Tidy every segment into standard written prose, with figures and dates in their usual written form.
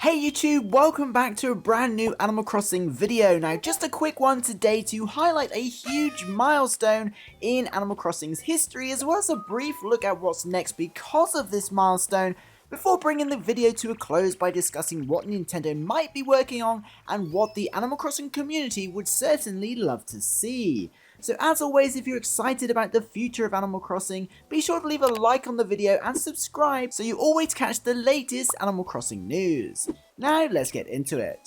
Hey YouTube, welcome back to a brand new Animal Crossing video. Now just a quick one today to highlight a huge milestone in Animal Crossing's history, as well as a brief look at what's next because of this milestone, before bringing the video to a close by discussing what Nintendo might be working on and what the Animal Crossing community would certainly love to see. So as always, if you're excited about the future of Animal Crossing, be sure to leave a like on the video and subscribe so you always catch the latest Animal Crossing news. Now let's get into it.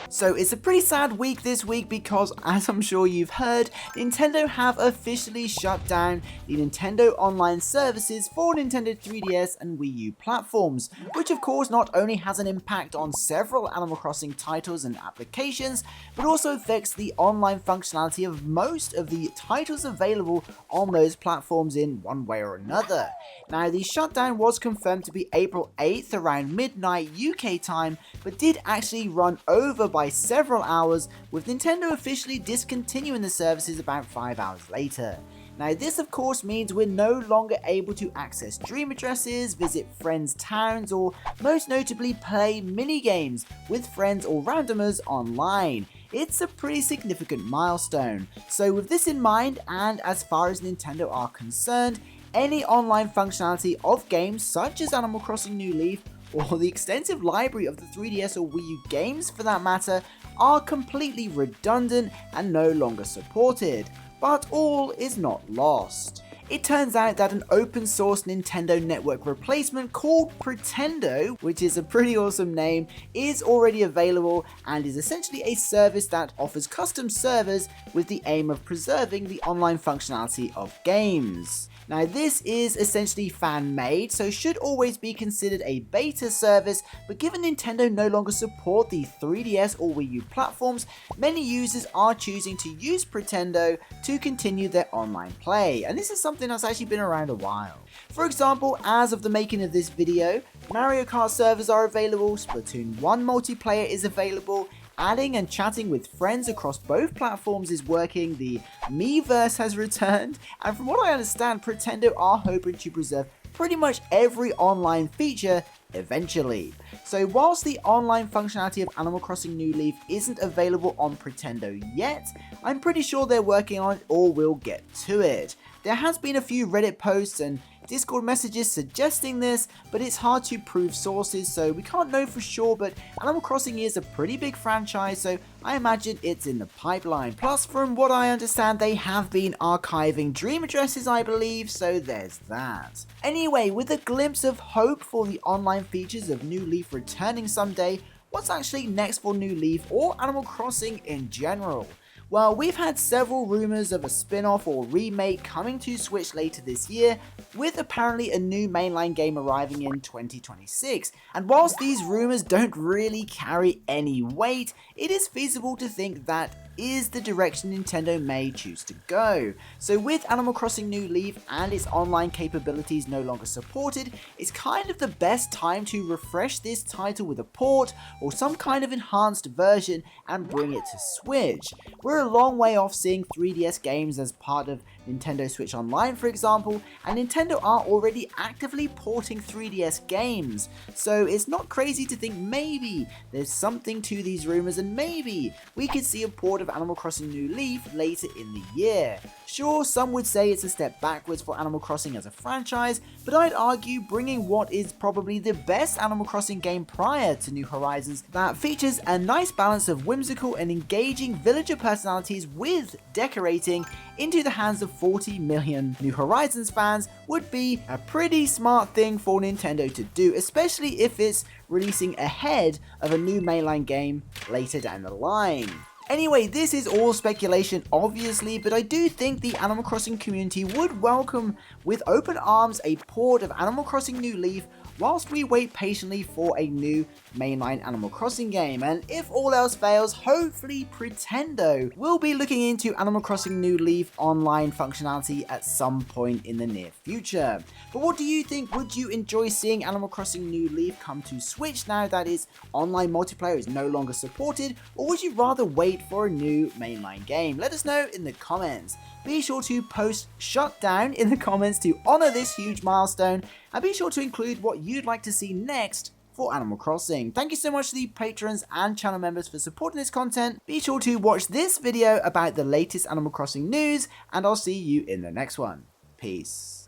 So it's a pretty sad week this week because, as I'm sure you've heard, Nintendo have officially shut down the Nintendo Online services for Nintendo 3DS and Wii U platforms, which of course not only has an impact on several Animal Crossing titles and applications, but also affects the online functionality of most of the titles available on those platforms in one way or another. Now the shutdown was confirmed to be April 8th around midnight UK time, but did actually run over by several hours, with Nintendo officially discontinuing the services about 5 hours later. Now this of course means we're no longer able to access dream addresses, visit friends' towns, or most notably play mini-games with friends or randomers online. It's a pretty significant milestone. So with this in mind, and as far as Nintendo are concerned, any online functionality of games such as Animal Crossing New Leaf or the extensive library of the 3DS or Wii U games for that matter are completely redundant and no longer supported. But all is not lost. It turns out that an open source Nintendo Network replacement called Pretendo, which is a pretty awesome name, is already available and is essentially a service that offers custom servers with the aim of preserving the online functionality of games. Now this is essentially fan-made, so should always be considered a beta service, but given Nintendo no longer support the 3DS or Wii U platforms, many users are choosing to use Pretendo to continue their online play, and this is something that's actually been around a while. For example, as of the making of this video, Mario Kart servers are available, Splatoon 1 multiplayer is available, adding and chatting with friends across both platforms is working, the Miiverse has returned, and from what I understand, Pretendo are hoping to preserve pretty much every online feature eventually. So whilst the online functionality of Animal Crossing New Leaf isn't available on Pretendo yet, I'm pretty sure they're working on it or will get to it. There has been a few Reddit posts and Discord messages suggesting this, but it's hard to prove sources, so we can't know for sure, but Animal Crossing is a pretty big franchise, so I imagine it's in the pipeline. Plus, from what I understand, they have been archiving dream addresses, I believe, so there's that. Anyway, with a glimpse of hope for the online features of New Leaf returning someday, what's actually next for New Leaf or Animal Crossing in general? Well, we've had several rumours of a spin-off or remake coming to Switch later this year, with apparently a new mainline game arriving in 2026. And whilst these rumours don't really carry any weight, it is feasible to think that is the direction Nintendo may choose to go. So with Animal Crossing New Leaf and its online capabilities no longer supported, it's kind of the best time to refresh this title with a port or some kind of enhanced version and bring it to Switch. We're a long way off seeing 3DS games as part of Nintendo Switch Online, for example, and Nintendo are already actively porting 3DS games, so it's not crazy to think maybe there's something to these rumours and maybe we could see a port of Animal Crossing New Leaf later in the year. Sure, some would say it's a step backwards for Animal Crossing as a franchise, but I'd argue bringing what is probably the best Animal Crossing game prior to New Horizons that features a nice balance of whimsical and engaging villager personalities with decorating into the hands of 40 million New Horizons fans would be a pretty smart thing for Nintendo to do, especially if it's releasing ahead of a new mainline game later down the line. Anyway, this is all speculation obviously, but I do think the Animal Crossing community would welcome with open arms a port of Animal Crossing New Leaf whilst we wait patiently for a new mainline Animal Crossing game, and if all else fails, hopefully Pretendo will be looking into Animal Crossing New Leaf online functionality at some point in the near future. But what do you think? Would you enjoy seeing Animal Crossing New Leaf come to Switch now that its online multiplayer is no longer supported, or would you rather wait for a new mainline game? Let us know in the comments. Be sure to post shutdown in the comments to honour this huge milestone, and be sure to include what you'd like to see next for Animal Crossing. Thank you so much to the patrons and channel members for supporting this content. Be sure to watch this video about the latest Animal Crossing news, and I'll see you in the next one. Peace.